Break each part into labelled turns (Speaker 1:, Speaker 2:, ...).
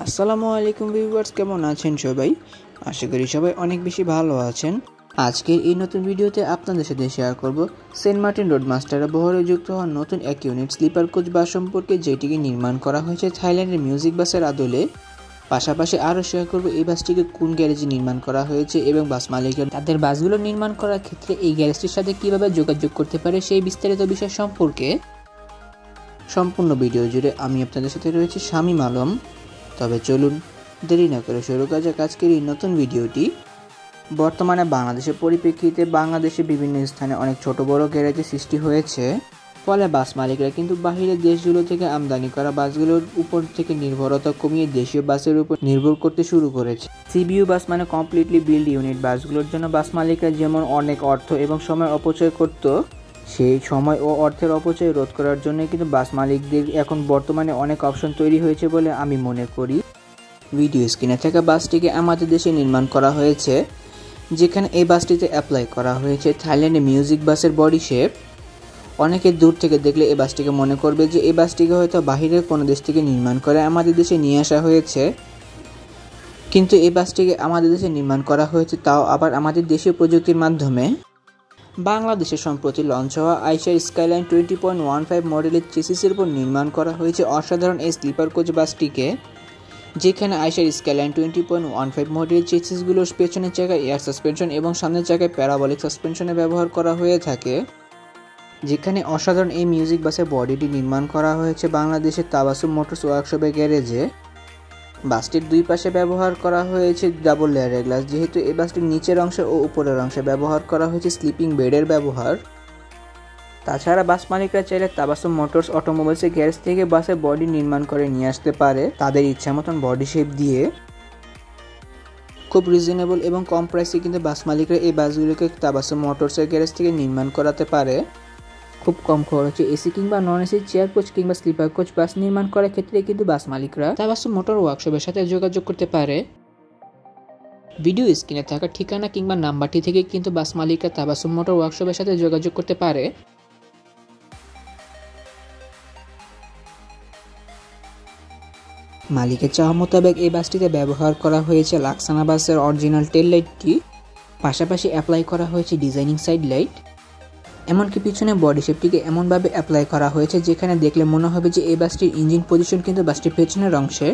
Speaker 1: আসসালামু আলাইকুম ভিউয়ার্স, কেমন আছেন সবাই? আশা করি সবাই অনেক বেশি ভালো আছেন। আজকের এই নতুন ভিডিওতে আপনাদের সাথে শেয়ার করব সেন্ট মার্টিন রোডমাস্টারে বহরে যুক্ত হওয়া নতুন এক ইউনিট স্লিপার কোচ বাস সম্পর্কে, যেটিকে নির্মাণ করা হয়েছে থাইল্যান্ডের মিউজিক বাসের আদলে। পাশাপাশি আরও শেয়ার করব এই বাসটিকে কোন গ্যারেজে নির্মাণ করা হয়েছে এবং বাস মালিকরা তাদের বাসগুলো নির্মাণ করার ক্ষেত্রে এই গ্যারেজটির সাথে কীভাবে যোগাযোগ করতে পারে সেই বিস্তারিত বিষয় সম্পর্কে। সম্পূর্ণ ভিডিও জুড়ে আমি আপনাদের সাথে রয়েছি শামীম আলম। তবে চলুন দেরি না করে শুরু করা যাক আজকের এই নতুন ভিডিওটি। বর্তমানে বাংলাদেশের পরিপ্রেক্ষিতে বাংলাদেশে বিভিন্ন স্থানে অনেক ছোট বড় গ্যারেজের সৃষ্টি হয়েছে। ফলে বাস মালিকরা কিন্তু বাহিরের দেশগুলো থেকে আমদানি করা বাসগুলোর উপর থেকে নির্ভরতা কমিয়ে দেশীয় বাসের উপর নির্ভর করতে শুরু করেছে। সিবিইউ বাস মানে কমপ্লিটলি বিল্ড ইউনিট বাসগুলোর জন্য বাস মালিকরা যেমন অনেক অর্থ এবং সময় অপচয় করত, সেই সময় ও অর্থের অপচয় রোধ করার জন্য কিন্তু বাস মালিকদের এখন বর্তমানে অনেক অপশন তৈরি হয়েছে বলে আমি মনে করি। ভিডিও স্ক্রিনে থাকা বাসটিকে আমাদের দেশে নির্মাণ করা হয়েছে, যেখানে এই বাসটিতে অ্যাপ্লাই করা হয়েছে থাইল্যান্ডের মিউজিক বাসের বডি শেপ। অনেকে দূর থেকে দেখলে এই বাসটিকে মনে করবে যে এই বাসটিকে হয়তো বাহিরের কোনো দেশ থেকে নির্মাণ করে আমাদের দেশে নিয়ে আসা হয়েছে, কিন্তু এই বাসটিকে আমাদের দেশে নির্মাণ করা হয়েছে তাও আবার আমাদের দেশীয় প্রযুক্তির মাধ্যমে। বাংলাদেশে সম্প্রতি লঞ্চ হওয়া আইশার স্কাইলাইন 20.15 মডেলের চেসিসের উপর নির্মাণ করা হয়েছে অসাধারণ এই স্লিপার কোচ বাসটিকে, যেখানে আইশার স্কাইলাইন 20.15 মডেলের চেসিসগুলোর পেছনের চাকায় এয়ার সাসপেনশন এবং সামনের চাকায় প্যারাবলিক সাসপেনশনে ব্যবহার করা হয়ে থাকে। যেখানে অসাধারণ এই মিউজিক বাসের বডিটি নির্মাণ করা হয়েছে বাংলাদেশের তাবাসুম মোটরস ওয়ার্কশপের গ্যারেজে। বাসটির দুই পাশে ব্যবহার করা হয়েছে ডাবল লেয়ারের গ্লাস, যেহেতু এই বাসটির নিচের অংশে ও উপরের অংশে ব্যবহার করা হয়েছে স্লিপিং বেডের ব্যবহার। তাছাড়া বাস মালিকরা চাইলে তাবাসুম মোটরস অটোমোবাইলসের গ্যারেজ থেকে বাসের বডি নির্মাণ করে নিয়ে আসতে পারে তাদের ইচ্ছা মতন বডি শেপ দিয়ে। খুব রিজনেবল এবং কম প্রাইসে কিন্তু বাস মালিকরা এই বাসগুলোকে তাবাসুম মোটরসের গ্যারেজ থেকে নির্মাণ করাতে পারে। খুব কম খরচে এসি কিংবা নন এসি চেয়ার কোচ কিংবা স্লিপার কোচ বাস নির্মাণ করার ক্ষেত্রে কিন্তু বাস মালিকরা তাবাসুম মোটর ওয়ার্কশপের সাথে যোগাযোগ করতে পারে। ভিডিও স্ক্রিনে থাকা ঠিকানা কিংবা নাম্বারটি থেকে কিন্তু বাস মালিকরা তাবাসুম মোটর ওয়ার্কশপের সাথে যোগাযোগ করতে পারে। মালিকের চাওয়া মোতাবেক এই বাসটিতে ব্যবহার করা হয়েছে লাক্সানা বাসের অরিজিনাল টেল লাইটটি, পাশাপাশি অ্যাপ্লাই করা হয়েছে ডিজাইনিং সাইড লাইট। এমনকি পিছনে বডি শেপটিকে এমনভাবে অ্যাপ্লাই করা হয়েছে যেখানে দেখলে মনে হবে যে এই বাসটির ইঞ্জিন পজিশন কিন্তু বাসটির পেছনের অংশে।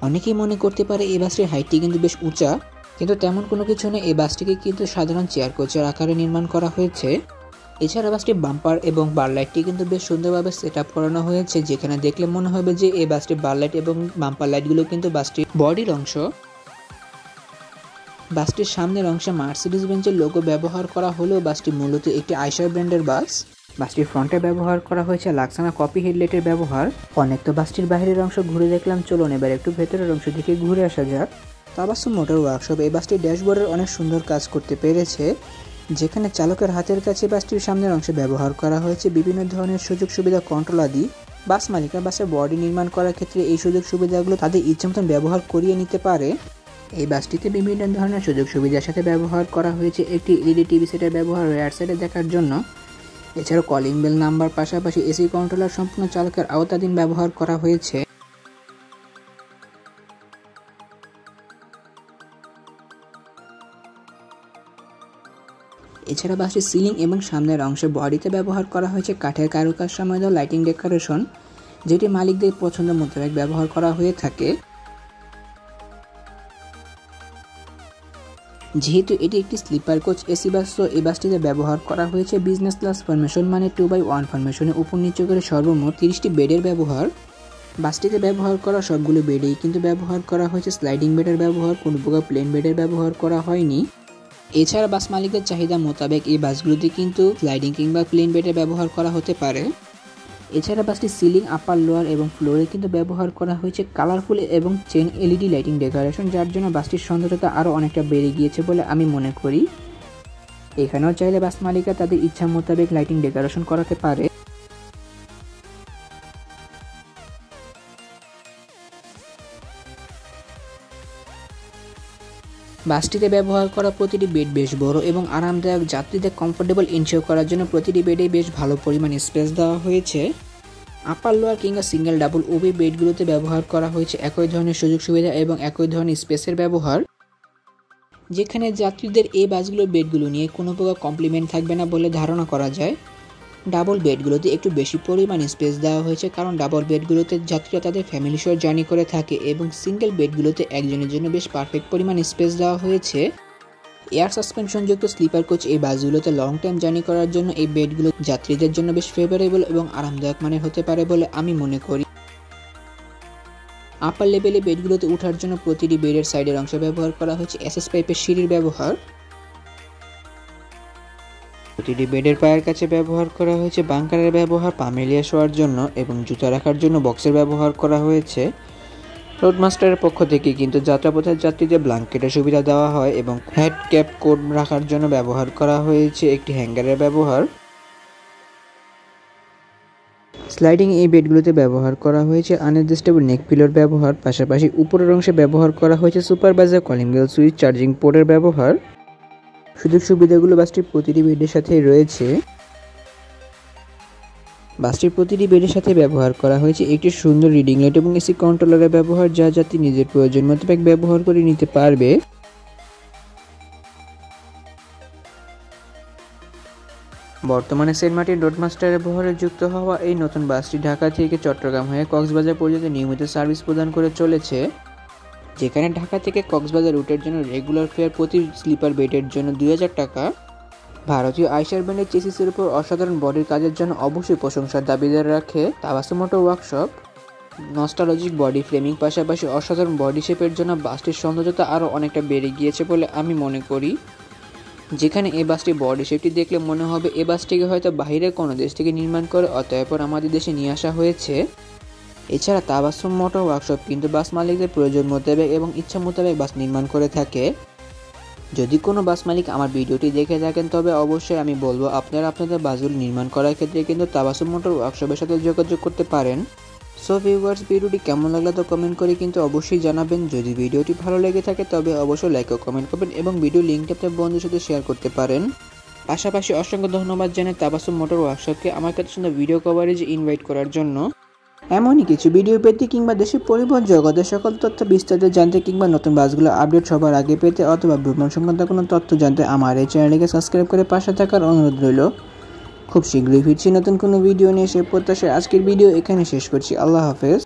Speaker 1: অনেকেই মনে করতে পারে এই বাসটির হাইটটি কিন্তু বেশ উঁচা, কিন্তু তেমন কোনো কিছু নেই। এই বাসটিকে কিন্তু সাধারণ চেয়ার কোচের আকারে নির্মাণ করা হয়েছে। এছাড়া বাসটির বাম্পার এবং বার লাইটটি কিন্তু বেশ সুন্দরভাবে সেট আপ করানো হয়েছে, যেখানে দেখলে মনে হবে যে এই বাসটির বার লাইট এবং বাম্পার লাইটগুলো কিন্তু বাসটির বডির অংশ। বাসটির সামনের অংশে মার্সিডিজ বেঞ্চের লোগো ব্যবহার করা হলেও বাসটি মূলত একটি আইশার ব্র্যান্ডের বাস। বাসটির ফ্রন্টে ব্যবহার করা হয়েছে লাক্সানা কপি হেডলাইটের ব্যবহার। অনেক তো বাসটির বাইরের অংশ ঘুরে দেখলাম, চলুন এবার একটু ভেতরের অংশ দিকে ঘুরে আসা যাক। তাবাসুম মোটর ওয়ার্কশপ এই বাসটির ড্যাশবোর্ডের অনেক সুন্দর কাজ করতে পেরেছে, যেখানে চালকের হাতের কাছে বাসটির সামনের অংশে ব্যবহার করা হয়েছে বিভিন্ন ধরনের সুযোগ সুবিধা কন্ট্রোল আদি। বাস মালিকরা বাসের বডি নির্মাণ করার ক্ষেত্রে এই সুযোগ সুবিধাগুলো তাদের ইচ্ছে মতন ব্যবহার করিয়ে নিতে পারে। এই বাসটিতে বিভিন্ন ধরনের সুযোগ সুবিধার সাথে ব্যবহার করা হয়েছে একটি এলইডি টিভি সেটের ব্যবহার রেয়ার সাইডে দেখার জন্য। এছাড়াও কলিং বেল নাম্বার, পাশাপাশি এসি কন্ট্রোলার সম্পূর্ণ চালকের আওতাধীন ব্যবহার করা হয়েছে। এছাড়া বাসটির সিলিং এবং সামনের অংশে বডিতে ব্যবহার করা হয়েছে কাঠের কারুকাজ সমৃদ্ধ লাইটিং ডেকোরেশন, যেটি মালিকদের পছন্দ মোতাবেক ব্যবহার করা হয়ে থাকে। যেহেতু এটি একটি স্লিপার কোচ এসি বাস, তো এই বাসটিতে ব্যবহার করা হয়েছে বিজনেস ক্লাস ফরমেশন মানে 2/1 ফরমেশনে উপর নিচে করে সর্বমোট 30টি বেডের ব্যবহার। বাসটিতে ব্যবহার করা সবগুলো বেডেই কিন্তু ব্যবহার করা হয়েছে স্লাইডিং বেডের ব্যবহার, কোনো প্রকার প্লেন বেডের ব্যবহার করা হয়নি। এছাড়া বাস মালিকের চাহিদা মোতাবেক এই বাসগুলোতে কিন্তু স্লাইডিং কিংবা প্লেন বেডের ব্যবহার করা হতে পারে। এছাড়া বাসটির সিলিং, আপার, লোয়ার এবং ফ্লোরে কিন্তু ব্যবহার করা হয়েছে কালারফুল এবং চেন এলইডি লাইটিং ডেকোরেশন, যার জন্য বাসটির সৌন্দর্যতা আরও অনেকটা বেড়ে গিয়েছে বলে আমি মনে করি। এখানেও চাইলে বাস মালিকরা তাদের ইচ্ছা মোতাবেক লাইটিং ডেকোরেশন করাতে পারে। বাসটিতে ব্যবহার করা প্রতিটি বেড বেশ বড় এবং আরামদায়ক, যাত্রীদের কমফোর্টেবল এনশিওর করার জন্য প্রতিটি বেডে বেশ ভালো পরিমাণ স্পেস দেওয়া হয়েছে। আপার লোয়ার কিংবা সিঙ্গেল ডাবল উভয় বেডগুলোতে ব্যবহার করা হয়েছে একই ধরনের সুযোগ সুবিধা এবং একই ধরনের স্পেসের ব্যবহার, যেখানে যাত্রীদের এই বাসগুলোর বেডগুলো নিয়ে কোনো প্রকার কমপ্লিমেন্ট থাকবে না বলে ধারণা করা যায়। ডাবল বেডগুলোতে একটু বেশি পরিমাণ স্পেস দেওয়া হয়েছে, কারণ ডাবল বেডগুলোতে যাত্রীরা তাদের ফ্যামিলি সহ জার্নি করে থাকে এবং সিঙ্গেল বেডগুলোতে একজনের জন্য বেশ পারফেক্ট পরিমাণ স্পেস দেওয়া হয়েছে। এয়ার সাসপেনশনযুক্ত স্লিপার কোচ এই বাসগুলোতে লং টাইম জার্নি করার জন্য এই বেডগুলো যাত্রীদের জন্য বেশ ফেভারেবল এবং আরামদায়ক মানের হতে পারে বলে আমি মনে করি। আপার লেভেলে বেডগুলোতে ওঠার জন্য প্রতিটি বেডের সাইডের অংশে ব্যবহার করা হয়েছে এসএস পাইপের সিঁড়ির ব্যবহার। প্রতিটি বেডের পায়ের কাছে ব্যবহার করা হয়েছে বাঙ্কারের ব্যবহার পা মেলিয়ে শোয়ার জন্য এবং জুতা রাখার জন্য বক্সের ব্যবহার করা হয়েছে। রোডমাস্টারের পক্ষ থেকে কিন্তু যাত্রাপথের যাত্রীদের ব্ল্যাঙ্কেটের সুবিধা দেওয়া হয় এবং হেড ক্যাপ কোট রাখার জন্য ব্যবহার করা হয়েছে একটি হ্যাঙ্গারের ব্যবহার। স্লাইডিং এই বেডগুলোতে ব্যবহার করা হয়েছে আনএডজাস্টেবল নেক পিলোর ব্যবহার, পাশাপাশি উপরের অংশে ব্যবহার করা হয়েছে supervisor calling bell switch charging পোর্টের ব্যবহার। সুযোগ সুবিধাগুলো বাসটির প্রতিটি বেডের সাথেই রয়েছে। বাসটির প্রতিটি বেডের সাথে ব্যবহার করা হয়েছে একটি সুন্দর রিডিং লাইট এবং এসি কন্ট্রোলারের ব্যবহার, যা যাত্রী নিজের প্রয়োজন মোতাবেক ব্যবহার করে নিতে পারবে। বর্তমানে সেন্ট মার্টিন রোডমাস্টারের ব্যবহারে যুক্ত হওয়া এই নতুন বাসটি ঢাকা থেকে চট্টগ্রাম হয়ে কক্সবাজার পর্যন্ত নিয়মিত সার্ভিস প্রদান করে চলেছে, যেখানে ঢাকা থেকে কক্সবাজার রুটের জন্য রেগুলার ফেয়ার প্রতি স্লিপার বেডের জন্য 2000 টাকা। ভারতীয় আইসার ব্র্যান্ডের চেসিসের উপর অসাধারণ বডির কাজের জন্য অবশ্যই প্রশংসার দাবিদার রাখে Tabassum motor workshop. Nostalgic body framing পাশাপাশি অসাধারণ বডি শেপের জন্য বাসটির সৌন্দর্যতা আরও অনেকটা বেড়ে গিয়েছে বলে আমি মনে করি, যেখানে এই বাসটির বডি শেপটি দেখলে মনে হবে এই বাসটিকে হয়তো বাইরের কোনো দেশ থেকে নির্মাণ করে অতঃপর আমাদের দেশে নিয়ে আসা হয়েছে। এছাড়া তাবাসসুম মোটর ওয়ার্কশপ কিন্তু বাস মালিকদের প্রয়োজন মোতাবেক এবং ইচ্ছা মোতাবেক বাস নির্মাণ করে থাকে। যদি কোনো বাস মালিক আমার ভিডিওটি দেখে থাকেন তবে অবশ্যই আমি বলবো আপনারা আপনাদের বাসগুলো নির্মাণ করার ক্ষেত্রে কিন্তু তাবাসসুম মোটর ওয়ার্কশপের সাথে যোগাযোগ করতে পারেন। সো ভিউয়ার্স, ভিডিওটি কেমন লাগলো তো কমেন্ট করে কিন্তু অবশ্যই জানাবেন। যদি ভিডিওটি ভালো লেগে থাকে তবে অবশ্যই লাইক ও কমেন্ট করবেন এবং ভিডিও লিঙ্কটি আপনার বন্ধুদের সাথে শেয়ার করতে পারেন। পাশাপাশি অসংখ্য ধন্যবাদ জানাই তাবাসসুম মোটর ওয়ার্কশপকে আমার কাছে সুন্দর ভিডিও কভারেজে ইনভাইট করার জন্য। এমনই কিছু ভিডিও পেতে কিংবা দেশের পরিবহন জগতের সকল তথ্য বিস্তারিত জানতে কিংবা নতুন বাসগুলো আপডেট সবার আগে পেতে অথবা ভ্রমণ সংক্রান্ত কোনো তথ্য জানতে আমার এই চ্যানেলটিকে সাবস্ক্রাইব করে পাশে থাকার অনুরোধ রইল। খুব শীঘ্রই ফিরছি নতুন কোনো ভিডিও নিয়ে, সে প্রত্যাশায় আজকের ভিডিও এখানে শেষ করছি। আল্লাহ হাফেজ।